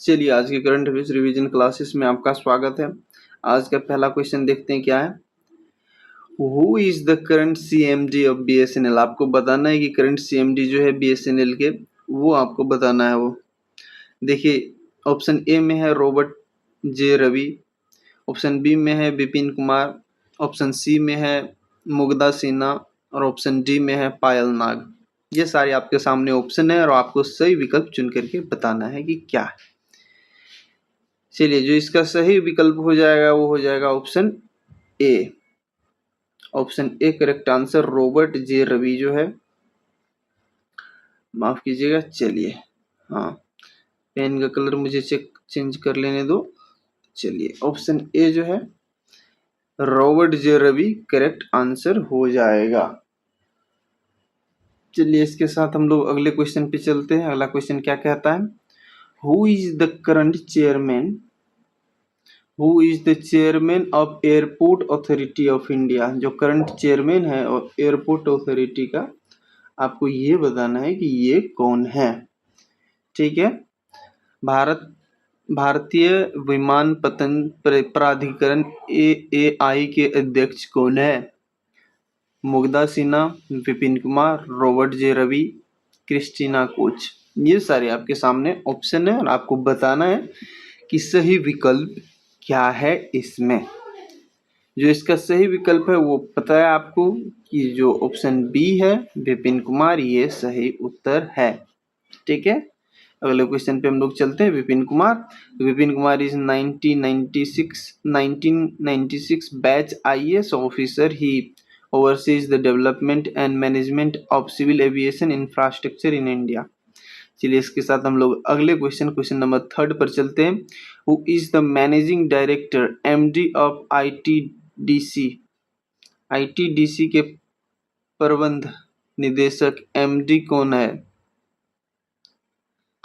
चलिए आज के करंट अफेयर्स रिवीजन क्लासेस में आपका स्वागत है। आज का पहला क्वेश्चन देखते हैं क्या है। Who is the current CMD of BSNL। आपको बताना है कि करंट CMD जो है BSNL के, वो आपको बताना है। वो देखिए, ऑप्शन ए में है Robert J Ravi, option B में है विपिन कुमार, ऑप्शन सी में है मुग्धा सिन्हा और ऑप्शन डी में है पायल नाग। ये सारे आपके सामने ऑप्शन है और आपको सही विकल्प चुन करके बताना है कि क्या है। चलिए, जो इसका सही विकल्प हो जाएगा वो हो जाएगा option A. Option A correct answer, Robert J Ravi जो है, माफ कीजिएगा। चलिए, हाँ, पेन का कलर मुझे चेंज कर लेने दो। चलिए, ऑप्शन ए जो है Robert J Ravi correct answer हो जाएगा। चलिए, इसके साथ हम लोग अगले क्वेश्चन पे चलते हैं। अगला क्वेश्चन क्या कहता है, who is the current chairman of airport authority of India. जो करंट चेयरमैन है और एयरपोर्ट अथॉरिटी का, आपको ये बताना है कि ये कौन है। ठीक है, भारतीय विमानपत्तन प्राधिकरण AAI के अध्यक्ष कौन है। Mugdha Sinha, Vipin Kumar, Robert J Ravi, Christina Koch. ये सारे आपके सामने ऑप्शन है और आपको बताना है कि सही विकल्प क्या है इसमें। जो इसका सही विकल्प है वो पता है आपको कि जो ऑप्शन बी है विपिन कुमार, ये सही उत्तर है। ठीक है, अगले क्वेश्चन पे हम लोग चलते हैं। Vipin Kumar is 1996 batch IAS officer. He oversees the development and management of civil aviation infrastructure in India. चलिए, इसके साथ हम लोग अगले क्वेश्चन नंबर 3 पर चलते हैं। Who is the managing director MD of ITDC के प्रबंध निदेशक MD कौन है।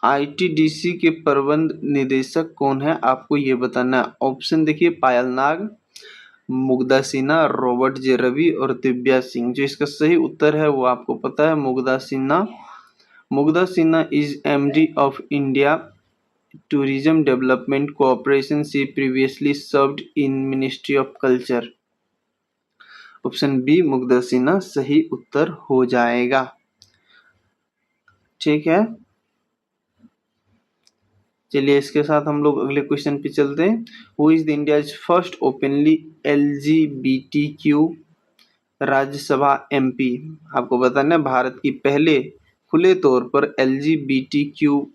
ITDC के प्रबंध निदेशक कौन है, आपको ये बताना है। ऑप्शन देखिए, पायल नाग, मुग्धा सिन्हा, रॉबर्ट जे रवि और दिव्या सिंह। जो इसका सही उत्तर है वो आपको पता है, Mugdha Sinha is MD of India tourism development cooperation. She previously served in ministry of culture. Option B Mugdha Sinha सही उत्तर हो जाएगा। ठीक है, चलिए, इसके साथ हम लोग अगले क्वेश्चन पे चलते हैं। Who is the India's first openly LGBTQ Rajya Sabha MP। आपको बताना है भारत की पहले खुले तौर पर LGBTQ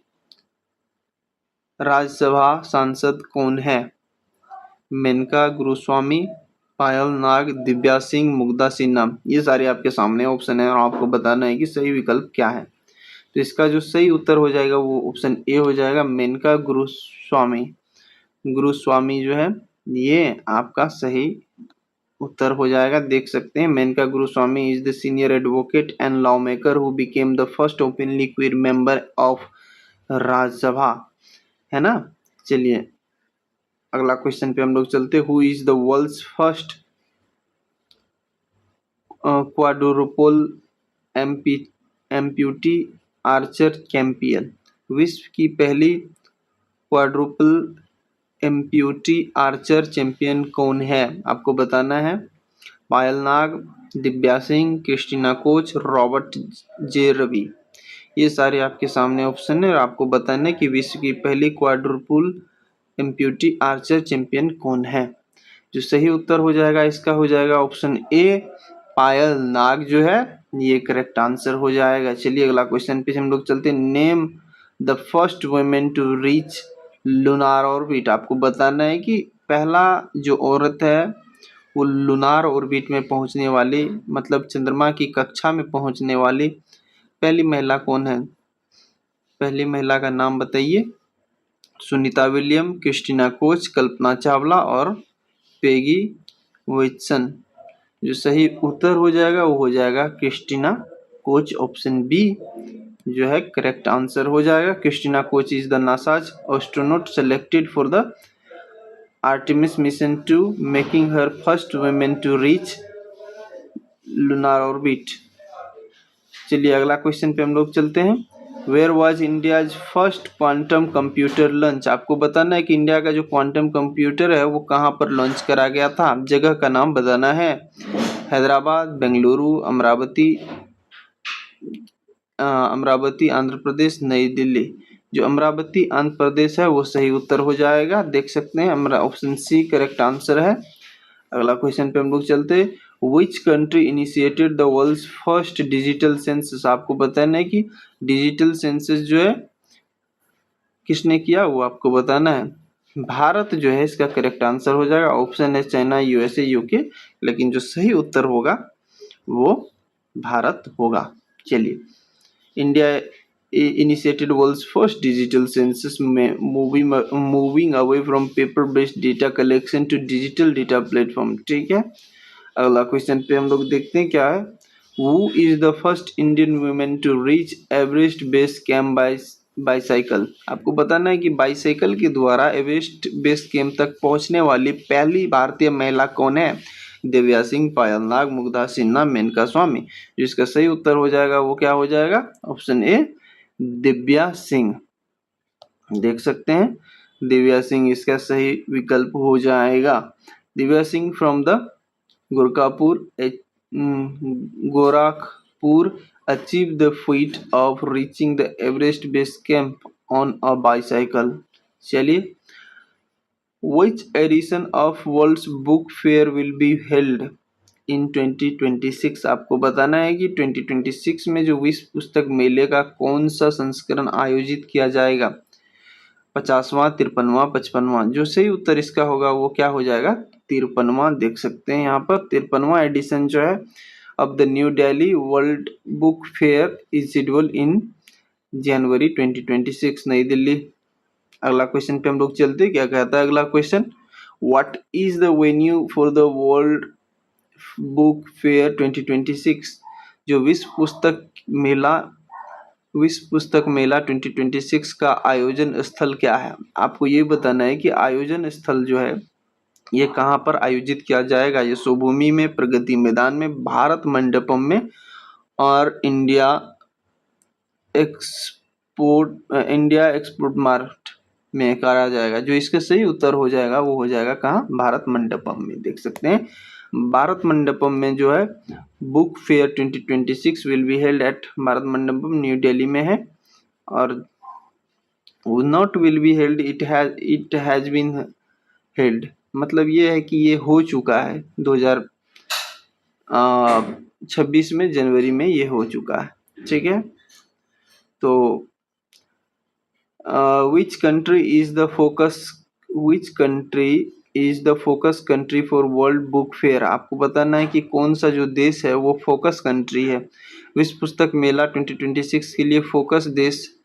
राज्यसभा सांसद कौन है। मेनका गुरुस्वामी, पायल नाग, दिव्या सिंह, मुग्धा सिन्हा। ये सारे आपके सामने ऑप्शन है और आपको बताना है कि सही विकल्प क्या है। तो इसका जो सही उत्तर हो जाएगा वो ऑप्शन ए हो जाएगा, मेनका गुरुस्वामी जो है ये आपका सही उत्तर हो जाएगा। देख सकते हैं, Menaka Guruswamy is the senior advocate and law maker who became the first openly queer member of Rajya Sabha, है ना। चलिए, अगला क्वेश्चन पे हम लोग चलते हैं। Who is the world's first quadruple amputee archer champion. विश्व की पहली क्वाड्रुपल एम्प्यूटी आर्चर चैंपियन कौन है, आपको बताना है। Payal Nag, Divya Singh, Christina Koch, Robert J Ravi. ये सारे आपके सामने ऑप्शन है और आपको बताना है कि विश्व की पहली क्वाड्रुपल एम्प्यूटी आर्चर चैंपियन कौन है। जो सही उत्तर हो जाएगा इसका हो जाएगा ऑप्शन ए, पायल नाग जो है ये करेक्ट आंसर हो जाएगा। चलिए, अगला क्वेश्चन पे हम लोग चलते हैं। Name the first women to reach lunar orbit. आपको बताना है कि पहला जो औरत है वो लूनार ऑर्बिट में पहुंचने वाली, मतलब चंद्रमा की कक्षा में पहुंचने वाली पहली महिला कौन है। पहली महिला का नाम बताइए। Sunita William, Christina Koch, Kalpana Chawla और पेगी विल्सन। जो सही उत्तर हो जाएगा वो हो जाएगा क्रिस्टीना कोच। ऑप्शन बी जो है करेक्ट आंसर हो जाएगा। Christina Koch is the NASA's astronaut selected for the Artemis mission to making her first women to reach lunar orbit. चलिए, अगला क्वेश्चन पे हम लोग चलते हैं। Where was India's first quantum computer launch. आपको बताना है कि इंडिया का जो क्वांटम कंप्यूटर है वो कहाँ पर लॉन्च करा गया था। जगह का नाम बताना है। हैदराबाद, बेंगलुरु, अमरावती आंध्र प्रदेश, नई दिल्ली। जो अमरावती आंध्र प्रदेश है वो सही उत्तर हो जाएगा। देख सकते हैं ऑप्शन सी करेक्ट आंसर है। अगला क्वेश्चन पे हम लोग चलते। Which country initiated the world's first digital census. आपको बताना है कि डिजिटल सेंसस जो है किसने किया वो आपको बताना है। भारत जो है इसका करेक्ट आंसर हो जाएगा। ऑप्शन है चाइना, यूएसए, यूके, लेकिन जो सही उत्तर होगा वो भारत होगा। चलिए, India initiated world's first digital census, moving away from paper based data collection to digital data platform। ठीक है, अगला क्वेश्चन पे हम लोग देखते हैं क्या है। Who is the first Indian woman to reach Everest base camp bicycle. आपको बताना है कि बाईसाइकिल के द्वारा एवरेस्ट बेस कैंप तक पहुंचने वाली पहली भारतीय महिला कौन है। दिव्या सिंह, पायल नाग, मुग्धा सिन्हा, मेनका स्वामी। जिसका सही उत्तर हो जाएगा वो क्या हो जाएगा। ऑप्शन ए दिव्या सिंह। देख सकते हैं दिव्या सिंह इसका सही विकल्प हो जाएगा। Divya Singh from the Gorakhpur achieved the feat of reaching the Everest base camp on a bicycle। चलिए, which edition of World's Book Fair will be held in 2026। आपको बताना है कि 2026 में जो विश्व पुस्तक मेले का कौन सा संस्करण आयोजित किया जाएगा। 50वां, 53वां, 55वां। जो सही उत्तर इसका होगा वो क्या हो जाएगा। 53वां। देख सकते हैं यहाँ पर 53वां एडिशन जो है अब the new Delhi world book fair is scheduled in January 2026, New Delhi. अगला क्वेश्चन पे हम लोग चलते हैं। क्या कहता है अगला question. What is the venue for the world book fair 2026। जो विश्व पुस्तक मेला 2026 का आयोजन स्थल क्या है। आपको ये बताना है कि आयोजन स्थल जो है ये कहाँ पर आयोजित किया जाएगा। ये स्वभूमि में, प्रगति मैदान में, भारत मंडपम में और इंडिया एक्सपोर्ट मार्ट में करा जाएगा। जो इसका सही उत्तर हो जाएगा वो हो जाएगा कहाँ, भारत मंडपम में। देख सकते हैं भारत मंडपम में जो है book fair 2026 will be held at Bharat Mandapam, new Delhi में है। और not will be held, it has been held, मतलब ये है कि ये हो चुका है 2026 में, जनवरी में ये हो चुका है। ठीक है, तो which country is the focus country for world book fair. आपको बताना है कि कौन सा जो देश है वो फोकस कंट्री है विश्व पुस्तक मेला 2026 के लिए। फोकस देश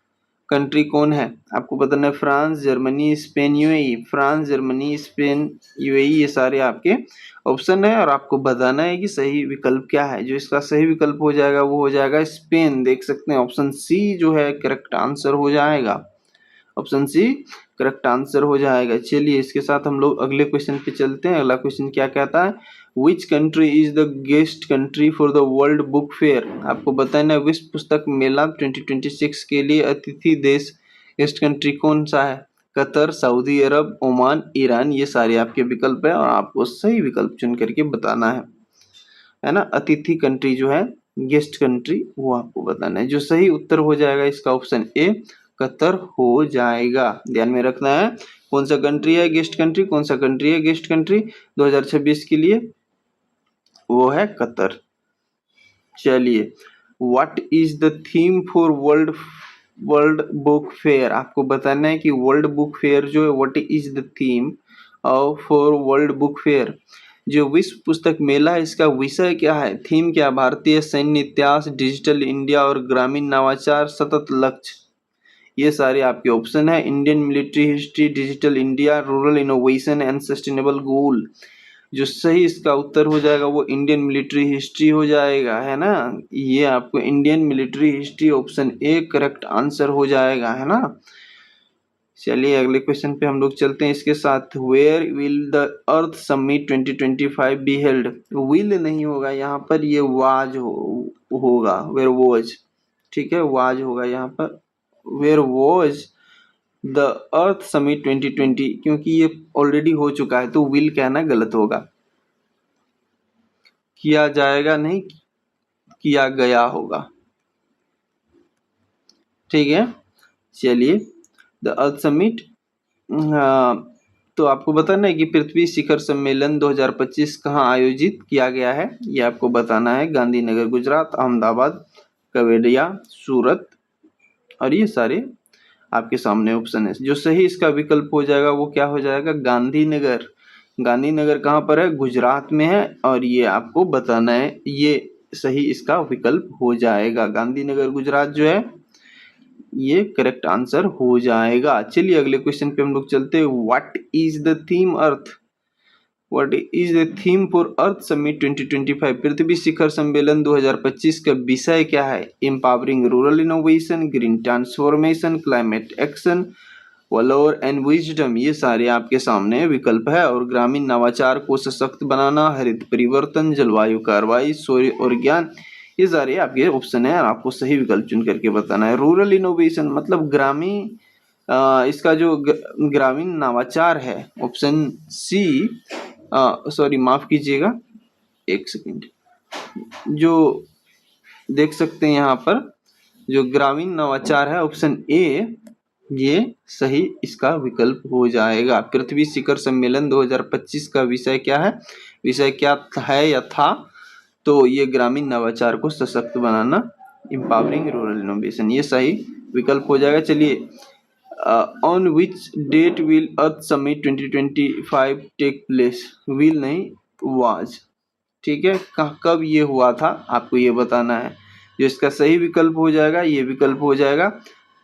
कंट्री कौन है आपको बताना है। France, Germany, Spain, UAE. France, Germany, Spain, UAE, ये सारे आपके ऑप्शन है और आपको बताना है कि सही विकल्प क्या है। जो इसका सही विकल्प हो जाएगा वो हो जाएगा स्पेन। देख सकते हैं ऑप्शन सी जो है करेक्ट आंसर हो जाएगा। ऑप्शन सी करेक्ट आंसर हो जाएगा। चलिए, इसके साथ हम लोग अगले क्वेश्चन पे चलते हैं। अगला क्वेश्चन क्या कहता है। Which country is the guest country for the world book fair. आपको बताना है विश्व पुस्तक मेला 2026 के लिए अतिथि देश गेस्ट कंट्री कौन सा है। कतर, सऊदी अरब, ओमान, ईरान। ये सारे आपके विकल्प है और आपको सही विकल्प चुन करके बताना है ना। अतिथि कंट्री जो है, गेस्ट कंट्री, वो आपको बताना है। जो सही उत्तर हो जाएगा इसका ऑप्शन ए कतर हो जाएगा। ध्यान में रखना है कौन सा कंट्री है गेस्ट कंट्री, कौन सा कंट्री है गेस्ट कंट्री 2026 के लिए, वो है कतर। चलिए, what is the theme for world book fair. आपको बताना है कि वर्ल्ड बुक फेयर जो है what is the theme for world book fair. जो विश्व पुस्तक मेला है इसका विषय क्या है, थीम क्या। भारतीय सैन्य इतिहास, डिजिटल इंडिया और ग्रामीण नवाचार, सतत लक्ष्य। ये सारे आपके ऑप्शन है। Indian military history, digital India, rural innovation and sustainable goal. जो सही इसका उत्तर हो जाएगा वो इंडियन मिलिट्री हिस्ट्री हो जाएगा, है ना। ये आपको Indian military history option A correct answer हो जाएगा, है ना। चलिए, अगले क्वेश्चन पे हम लोग चलते हैं इसके साथ। Where will the earth summit 2025 be held. Will नहीं होगा यहाँ पर, ये वाज होगा। वेयर वॉज, ठीक है, वाज होगा यहाँ पर। Where was the earth summit 2020, क्योंकि ये ऑलरेडी हो चुका है तो विल कहना गलत होगा, किया जाएगा नहीं, किया गया होगा। ठीक है, चलिए द अर्थ समिट, तो आपको बताना है कि पृथ्वी शिखर सम्मेलन 2025 कहाँ आयोजित किया गया है, ये आपको बताना है। गांधीनगर गुजरात, अहमदाबाद, केवडिया, सूरत, और ये सारे आपके सामने ऑप्शन है। जो सही इसका विकल्प हो जाएगा वो क्या हो जाएगा, गांधीनगर। गांधीनगर कहाँ पर है, गुजरात में है, और ये आपको बताना है, ये सही इसका विकल्प हो जाएगा। गांधीनगर गुजरात जो है ये करेक्ट आंसर हो जाएगा। चलिए अगले क्वेश्चन पे हम लोग चलते हैं। What is the theme earth, what is the theme for earth summit 2025, पृथ्वी शिखर सम्मेलन 2025 का विषय क्या है। Empowering rural innovation, green transformation, climate action, valour and wisdom, ये सारे आपके सामने विकल्प है। और ग्रामीण नवाचार को सशक्त बनाना, हरित परिवर्तन, जलवायु कार्रवाई, शौर्य और ज्ञान, ये सारे आपके ऑप्शन है, आपको सही विकल्प चुन करके बताना है। रूरल इनोवेशन मतलब ग्रामीण, इसका जो ग्रामीण नवाचार है, ऑप्शन सी, सॉरी माफ कीजिएगा, एक सेकंड, जो देख सकते हैं यहाँ पर जो ग्रामीण नवाचार है ऑप्शन ए, ये सही इसका विकल्प हो जाएगा। पृथ्वी शिखर सम्मेलन 2025 का विषय क्या है, विषय क्या है या था, तो ये ग्रामीण नवाचार को सशक्त बनाना, एम्पावरिंग रूरल इनोवेशन, ये सही विकल्प हो जाएगा। चलिए on which date will earth summit 2025 take place, will नहीं वाज, ठीक है, कब ये हुआ था आपको ये बताना है। जो इसका सही विकल्प हो जाएगा, ये विकल्प हो जाएगा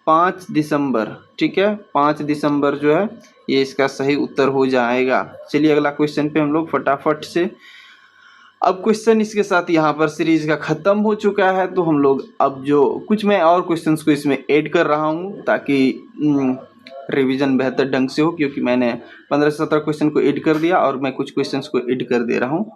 5 दिसंबर, ठीक है, 5 दिसंबर जो है ये इसका सही उत्तर हो जाएगा। चलिए अगला क्वेश्चन पे हम लोग फटाफट से, अब क्वेश्चन इसके साथ यहाँ पर सीरीज का खत्म हो चुका है, तो हम लोग अब जो कुछ मैं और क्वेश्चंस को इसमें ऐड कर रहा हूँ ताकि रिवीजन बेहतर ढंग से हो, क्योंकि मैंने 15 से 17 क्वेश्चन को ऐड कर दिया और मैं कुछ क्वेश्चंस को ऐड कर दे रहा हूँ।